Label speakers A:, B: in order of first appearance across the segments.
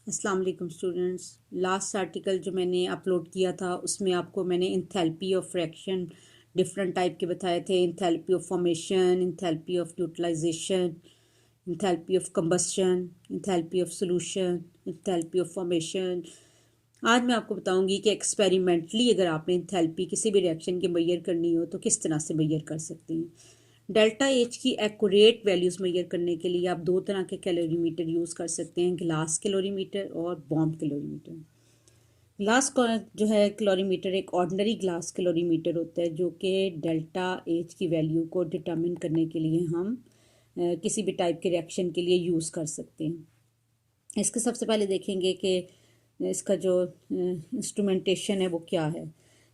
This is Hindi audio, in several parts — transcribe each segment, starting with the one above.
A: अस्सलाम वालेकुम स्टूडेंट्स। लास्ट आर्टिकल जो मैंने अपलोड किया था उसमें आपको मैंने enthalpy of fraction different type के बताए थे। Enthalpy of formation, enthalpy of utilization, enthalpy of combustion, enthalpy of solution, enthalpy of formation. आज मैं आपको बताऊंगी कि एक्सपेरिमेंटली अगर आपने इंथैल्पी किसी भी रिएक्शन की मैयर करनी हो तो किस तरह से मैयर कर सकते हैं। डेल्टा एच की एक्यूरेट वैल्यूज़ मैयर करने के लिए आप दो तरह के कैलोरीमीटर यूज़ कर सकते हैं, ग्लास कैलोरीमीटर और बॉम्ब कैलोरीमीटर। ग्लास का जो है कैलोरीमीटर एक ऑर्डिनरी ग्लास कैलोरीमीटर होता है जो कि डेल्टा एच की वैल्यू को डिटर्मिन करने के लिए हम किसी भी टाइप के रिएक्शन के लिए यूज़ कर सकते हैं। इसके सबसे पहले देखेंगे कि इसका जो इंस्ट्रूमेंटेशन है वो क्या है।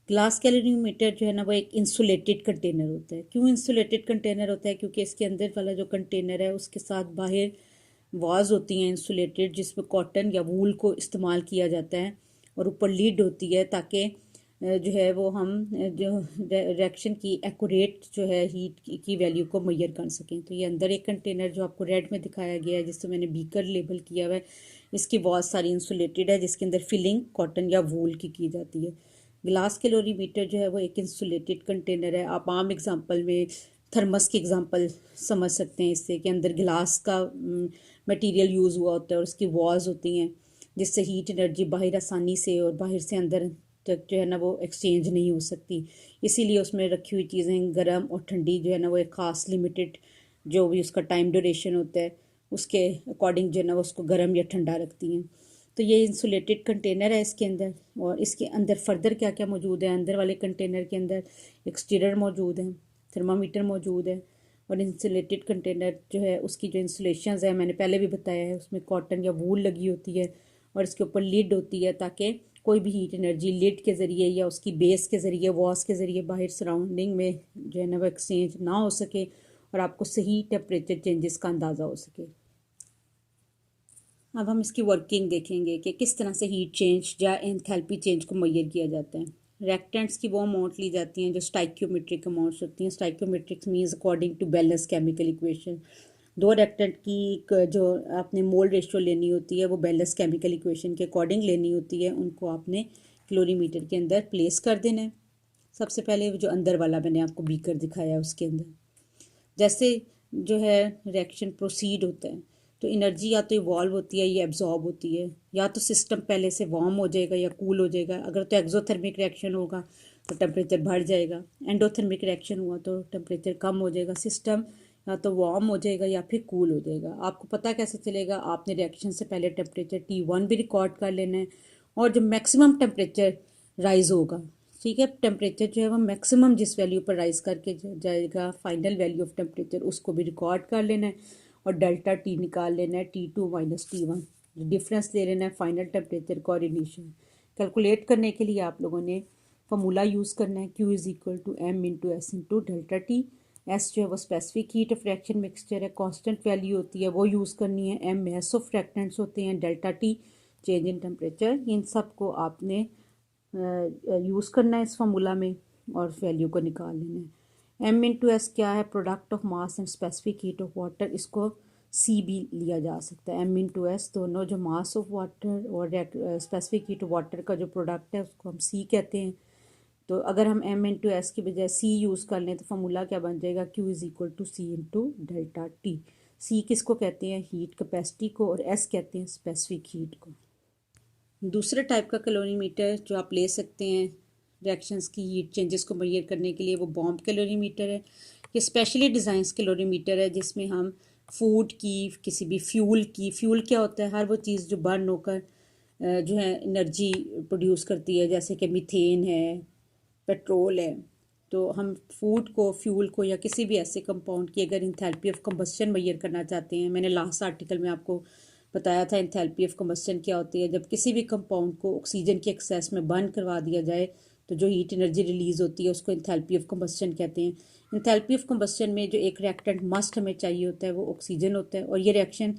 A: ग्लास कैलोरीमीटर जो है ना वो एक इंसुलेटेड कंटेनर होता है। क्यों इंसुलेटेड कंटेनर होता है? क्योंकि इसके अंदर वाला जो कंटेनर है उसके साथ बाहर वाज होती हैं इंसुलेटेड, जिसमें कॉटन या वूल को इस्तेमाल किया जाता है, और ऊपर लीड होती है ताकि जो है वो हम जो रिएक्शन की एक्यूरेट जो है हीट की वैल्यू को मैयर कर सकें। तो ये अंदर एक कंटेनर जो आपको रेड में दिखाया गया है जिससे मैंने बीकर लेबल किया हुआ है, इसकी बहुत सारी इंसुलेटेड है जिसके अंदर फिलिंग कॉटन या वूल की जाती है। ग्लास कैलोरीमीटर जो है वो एक इंसुलेटेड कंटेनर है। आप आम एग्जांपल में थर्मस की एग्जांपल समझ सकते हैं इससे, कि अंदर ग्लास का मटेरियल यूज़ हुआ होता है और उसकी वॉल्स होती हैं जिससे हीट एनर्जी बाहर आसानी से और बाहर से अंदर तक जो है ना वो एक्सचेंज नहीं हो सकती। इसीलिए उसमें रखी हुई चीज़ें गर्म और ठंडी जो है ना वो एक ख़ास लिमिटेड जो भी उसका टाइम ड्यूरेशन होता है उसके अकॉर्डिंग जो है ना वो उसको गर्म या ठंडा रखती हैं। तो ये इंसुलेटेड कंटेनर है इसके अंदर। और इसके अंदर फर्दर क्या क्या मौजूद है? अंदर वाले कंटेनर के अंदर एक स्टीरर मौजूद है, थर्मामीटर मौजूद है, और इंसुलेटेड कंटेनर जो है उसकी जो इंसुलेशन है मैंने पहले भी बताया है, उसमें कॉटन या वूल लगी होती है और इसके ऊपर लिड होती है ताकि कोई भी हीट एनर्जी लिड के ज़रिए या उसकी बेस के ज़रिए वॉस के ज़रिए बाहर सराउंडिंग में जो है ना वो एक्सचेंज ना हो सके और आपको सही टेम्परेचर चेंजेस का अंदाज़ा हो सके। अब हम इसकी वर्किंग देखेंगे कि किस तरह से हीट चेंज या एंथैल्पी चेंज को मैयर किया जाता है। रिएक्टेंट्स की वो अमाउंट ली जाती हैं जो स्टाइक्योमेट्रिक अमाउंट्स होती हैं। Stoichiometrics means according to balance chemical equation. दो रिएक्टेंट की जो आपने मोल रेशियो लेनी होती है वो बैलेंस केमिकल इक्वेशन के अकॉर्डिंग लेनी होती है। उनको आपने कैलोरीमीटर के अंदर प्लेस कर देना है। सबसे पहले जो अंदर वाला मैंने आपको बीकर दिखाया है उसके अंदर जैसे जो है रिएक्शन प्रोसीड होता है तो एनर्जी या तो इवॉल्व होती है या एब्जॉर्ब होती है, या तो सिस्टम पहले से वार्म हो जाएगा या कूल हो जाएगा। अगर तो एक्सोथर्मिक रिएक्शन होगा तो टेम्परेचर बढ़ जाएगा, एंडोथर्मिक रिएक्शन हुआ तो टेम्परेचर कम हो जाएगा। सिस्टम या तो वार्म हो जाएगा या फिर कूल हो जाएगा। आपको पता कैसे चलेगा? आपने रिएक्शन से पहले टेम्परेचर T1 भी रिकॉर्ड कर लेना है, और जब मैक्सिमम टेम्परेचर राइज होगा, ठीक है, टेम्परेचर जो है वो मैक्सिमम जिस वैल्यू पर राइज करके जाएगा फाइनल वैल्यू ऑफ टेम्परेचर उसको भी रिकॉर्ड कर लेना है, और डेल्टा टी निकाल लेना है, T2 माइनस T1 डिफरेंस ले लेना है फाइनल टेम्परेचर का। और इनिशियल कैलकुलेट करने के लिए आप लोगों ने फार्मूला यूज़ करना है, Q is equal to M into S into delta T. S जो है वो specific heat of reaction mixture है, कांस्टेंट वैल्यू होती है वो यूज़ करनी है। M मैस ऑफ रिएक्टेंट्स होते हैं, delta T change in temperature. इन सब को आपने यूज़ करना है इस फार्मूला में और वैल्यू को निकाल लेना है। एम इंटू एस क्या है? Product of mass and specific heat of water. इसको सी भी लिया जा सकता है। एम इंटू एस दोनों जो मास ऑफ वाटर और स्पेसिफिक हीट ऑफ वाटर का जो प्रोडक्ट है उसको हम सी कहते हैं। तो अगर हम एम इंटू एस की बजाय सी यूज़ कर लें तो फार्मूला क्या बन जाएगा? Q is equal to C into delta T. C किसको कहते हैं? हीट कैपेसिटी को, और एस कहते हैं स्पेसिफिक हीट को। दूसरे टाइप का कैलोरीमीटर जो आप ले सकते हैं रिएक्शंस की हीट चेंजेस को मैयर करने के लिए वो बॉम्ब कैलोरीमीटर है। ये स्पेशली डिज़ाइन कैलोरीमीटर है जिसमें हम फूड की, किसी भी फ्यूल क्या होता है? हर वो चीज़ जो बर्न होकर जो है एनर्जी प्रोड्यूस करती है, जैसे कि मीथेन है, पेट्रोल है। तो हम फूड को, फ्यूल को या किसी भी ऐसे कंपाउंड की अगर इंथैल्पी ऑफ कंबस्शन मैयर करना चाहते हैं, मैंने लास्ट आर्टिकल में आपको बताया था इंथैल्पी ऑफ कंबस्शन क्या होती है। जब किसी भी कंपाउंड को ऑक्सीजन के एक्सेस में बर्न करवा दिया जाए तो जो हीट एनर्जी रिलीज होती है उसको इंथैल्पी ऑफ कंबस्शन कहते हैं। इंथैल्पी ऑफ कंबस्शन में जो एक रिएक्टेंट मस्ट हमें चाहिए होता है वो ऑक्सीजन होता है, और ये रिएक्शन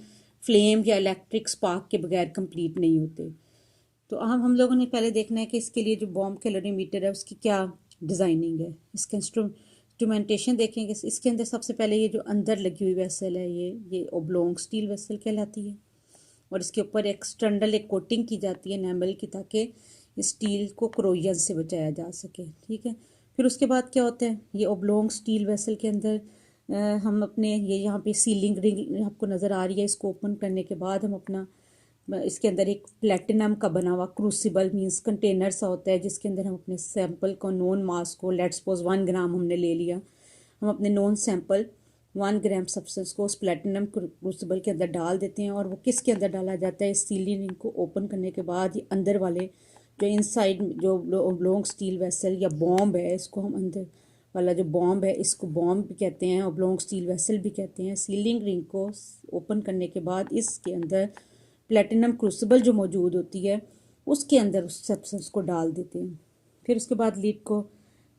A: फ्लेम या इलेक्ट्रिक स्पार्क के बगैर कंप्लीट नहीं होते। तो हम लोगों ने पहले देखना है कि इसके लिए जो बॉम्ब कैलोरीमीटर है उसकी क्या डिज़ाइनिंग है। इसका इंस्ट्रूमेंटेशन देखेंगे। इसके अंदर सबसे पहले ये जो अंदर लगी हुई वेसल है ये ओब्लोंग स्टील वेसल कहलाती है। और इसके ऊपर एक्सटर्नल एक कोटिंग की जाती है एनामल की, ताकि स्टील को क्रोजन से बचाया जा सके। ठीक है, फिर उसके बाद क्या होता है, ये ओब्लोंग स्टील वेसल के अंदर हम अपने ये यहाँ पे सीलिंग रिंग आपको नज़र आ रही है, इसको ओपन करने के बाद हम अपना इसके अंदर एक प्लेटिनम का बना हुआ क्रूसिबल मींस कंटेनर सा होता है, जिसके अंदर हम अपने सैंपल को, नॉन मास को, लेट्स सपोज 1 ग्राम हमने ले लिया, हम अपने नॉन सैंपल 1 ग्राम सब्सटेंस को उस प्लेटिनम क्रूसिबल के अंदर डाल देते हैं। और वो किसके अंदर डाला जाता है, इस सीलिंग रिंग को ओपन करने के बाद ये अंदर वाले जो इनसाइड जो ओब्लोंग स्टील वेसल या बॉम्ब है, इसको हम अंदर वाला जो बॉम्ब है, इसको बॉम्ब भी कहते हैं, ओब्लोंग स्टील वेसल भी कहते हैं। सीलिंग रिंग को ओपन करने के बाद इसके अंदर प्लेटिनम क्रूसिबल जो मौजूद होती है, उसके अंदर उस सब्सटेंस को डाल देते हैं। फिर उसके बाद लिड को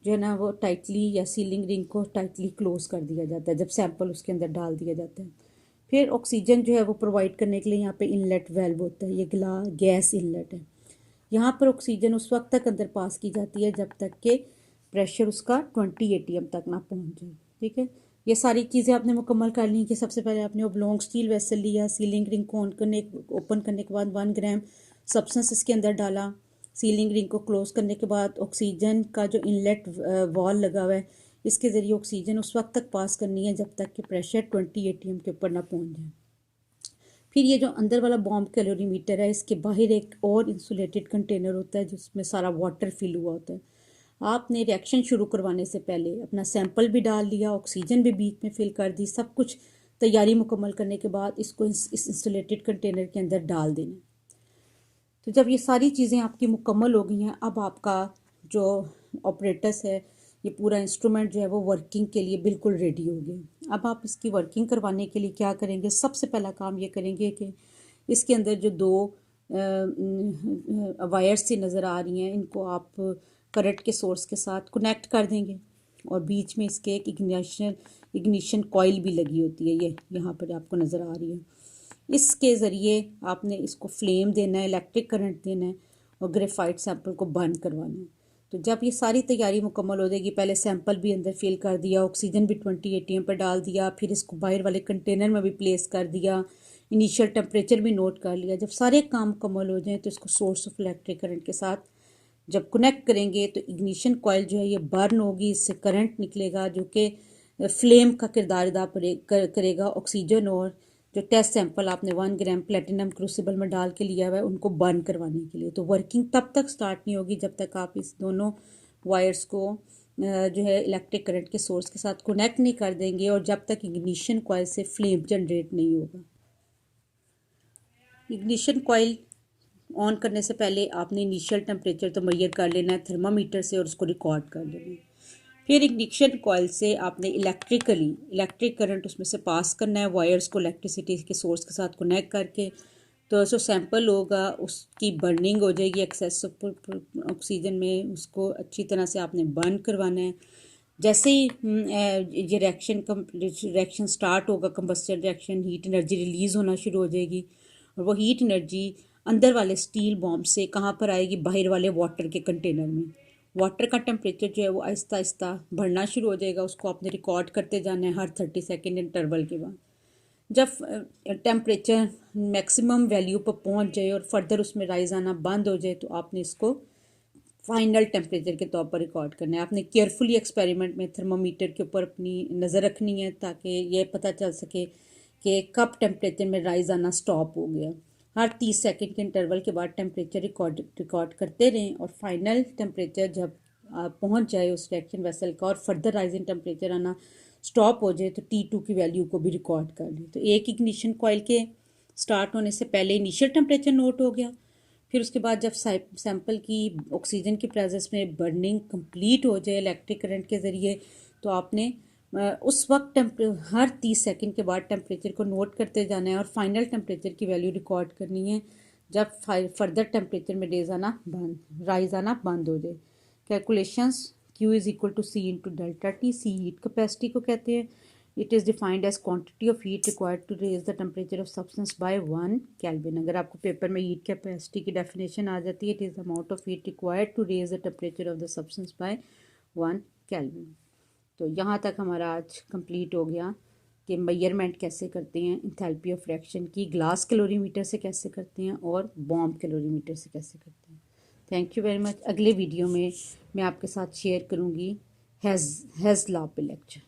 A: जो है ना वो टाइटली, या सीलिंग रिंग को टाइटली क्लोज कर दिया जाता है जब सैंपल उसके अंदर डाल दिया जाता है। फिर ऑक्सीजन जो है वो प्रोवाइड करने के लिए यहाँ पे इनलेट वेल्व होता है, ये गैस इनलेट है। यहाँ पर ऑक्सीजन उस वक्त तक अंदर पास की जाती है जब तक कि प्रेशर उसका 20 ATM तक ना पहुँच जाए। ठीक है, ये सारी चीज़ें आपने मुकम्मल कर ली कि सबसे पहले आपने ओब्लोंग स्टील वेसल लिया, सीलिंग रिंग को ओपन करने के बाद 1 ग्राम सब्सटेंस इसके अंदर डाला, सीलिंग रिंग को क्लोज करने के बाद ऑक्सीजन का जो इनलेट वॉल लगा हुआ है, इसके ज़रिए ऑक्सीजन उस वक्त तक पास करनी है जब तक कि प्रेशर 20 ATM के ऊपर ना पहुँच जाए। फिर ये जो अंदर वाला बॉम्ब कैलोरीमीटर है, इसके बाहर एक और इंसुलेटेड कंटेनर होता है जिसमें सारा वाटर फिल हुआ होता है। आपने रिएक्शन शुरू करवाने से पहले अपना सैंपल भी डाल लिया, ऑक्सीजन भी बीच में फिल कर दी, सब कुछ तैयारी मुकम्मल करने के बाद इसको इस इंसुलेटेड कंटेनर के अंदर डाल देना। तो जब ये सारी चीज़ें आपकी मुकम्मल हो गई हैं, अब आपका जो ऑपरेटस है, ये पूरा इंस्ट्रूमेंट जो है वो वर्किंग के लिए बिल्कुल रेडी हो गया। अब आप इसकी वर्किंग करवाने के लिए क्या करेंगे, सबसे पहला काम ये करेंगे कि इसके अंदर जो 2 वायर्स सी नज़र आ रही हैं, इनको आप करंट के सोर्स के साथ कनेक्ट कर देंगे, और बीच में इसके एक इग्निशन कॉइल भी लगी होती है, ये यहाँ पर आपको नज़र आ रही है। इसके ज़रिए आपने इसको फ्लेम देना है, इलेक्ट्रिक करंट देना है, और ग्रेफाइट सैंपल को बर्न करवाना है। तो जब ये सारी तैयारी मुकम्मल हो जाएगी, पहले सैंपल भी अंदर फिल कर दिया, ऑक्सीजन भी 20 ATM पर डाल दिया, फिर इसको बाहर वाले कंटेनर में भी प्लेस कर दिया, इनिशियल टेम्परेचर भी नोट कर लिया। जब सारे काम मुकम्मल हो जाएं तो इसको सोर्स ऑफ इलेक्ट्रिक करंट के साथ जब कनेक्ट करेंगे तो इग्निशन कॉइल जो है ये बर्न होगी, इससे करंट निकलेगा जो कि फ्लेम का किरदार अदा करेगा। ऑक्सीजन और जो टेस्ट सैंपल आपने 1 ग्राम प्लेटिनम क्रूसिबल में डाल के लिया हुआ है, उनको बर्न करवाने के लिए। तो वर्किंग तब तक स्टार्ट नहीं होगी जब तक आप इस दोनों वायर्स को जो है इलेक्ट्रिक करंट के सोर्स के साथ कनेक्ट नहीं कर देंगे, और जब तक इग्निशन कॉइल से फ्लेम जनरेट नहीं होगा। इग्निशन कॉइल ऑन करने से पहले आपने इनिशियल टेम्परेचर तो मेजर कर लेना है थर्मामीटर से, और उसको रिकॉर्ड कर लेना है। फिर इग्निशन कॉइल से आपने इलेक्ट्रिक करंट उसमें से पास करना है, वायर्स को इलेक्ट्रिसिटी के सोर्स के साथ कनेक्ट करके। तो जो सैंपल होगा उसकी बर्निंग हो जाएगी एक्सेस ऑक्सीजन में, उसको अच्छी तरह से आपने बर्न करवाना है। जैसे ही ये रिएक्शन स्टार्ट होगा, combustion reaction, heat energy release होना शुरू हो जाएगी, और वो हीट एनर्जी अंदर वाले स्टील बॉम्ब से कहाँ पर आएगी, बाहर वाले वाटर के कंटेनर में। वाटर का टेम्परेचर जो है वो आहिस्ता आहिस्ता बढ़ना शुरू हो जाएगा, उसको आपने रिकॉर्ड करते जाना है हर 30 सेकेंड इंटरवल के बाद। जब टेम्परेचर मैक्सिमम वैल्यू पर पहुंच जाए और फर्दर उसमें राइज आना बंद हो जाए, तो आपने इसको फाइनल टेम्परेचर के तौर पर रिकॉर्ड करना है। आपने केयरफुली एक्सपेरिमेंट में थर्मोमीटर के ऊपर अपनी नज़र रखनी है, ताकि ये पता चल सके कि कब टेम्परेचर में राइज आना स्टॉप हो गया। हर 30 सेकंड के इंटरवल के बाद टेम्परेचर रिकॉर्ड करते रहें, और फाइनल टेम्परेचर जब पहुंच जाए उस रिएक्शन वेसल का और फर्दर राइज इन टेम्परेचर आना स्टॉप हो जाए, तो T2 की वैल्यू को भी रिकॉर्ड कर लें। तो एक इग्निशन कॉइल के स्टार्ट होने से पहले इनिशियल टेम्परेचर नोट हो गया। फिर उसके बाद जब सैंपल की ऑक्सीजन की प्रेजेंस में बर्निंग कंप्लीट हो जाए इलेक्ट्रिक करंट के ज़रिए, तो आपने उस वक्त हर 30 सेकंड के बाद टेम्परेचर को नोट करते जाना है, और फाइनल टेम्परेचर की वैल्यू रिकॉर्ड करनी है जब फर्दर टेम्परेचर में राइज आना बंद हो जाए। Calculations Q is equal to C into delta T। C heat capacity को कहते हैं। It is defined as quantity of heat required to raise the temperature of substance by 1 kelvin. अगर आपको पेपर में हीट कैपेसिटी की डेफिनेशन आ जाती है, it is the amount of heat required to raise the temperature of the substance by 1 kelvin. तो यहाँ तक हमारा आज कंप्लीट हो गया। कि मेजरमेंट कैसे करते हैं इंथैल्पी ऑफ रिएक्शन की, ग्लास कैलोरीमीटर से कैसे करते हैं और बॉम्ब कैलोरीमीटर से कैसे करते हैं। Thank you very much. अगले वीडियो में मैं आपके साथ शेयर करूँगी हैज़ लॉ पे लेक्चर।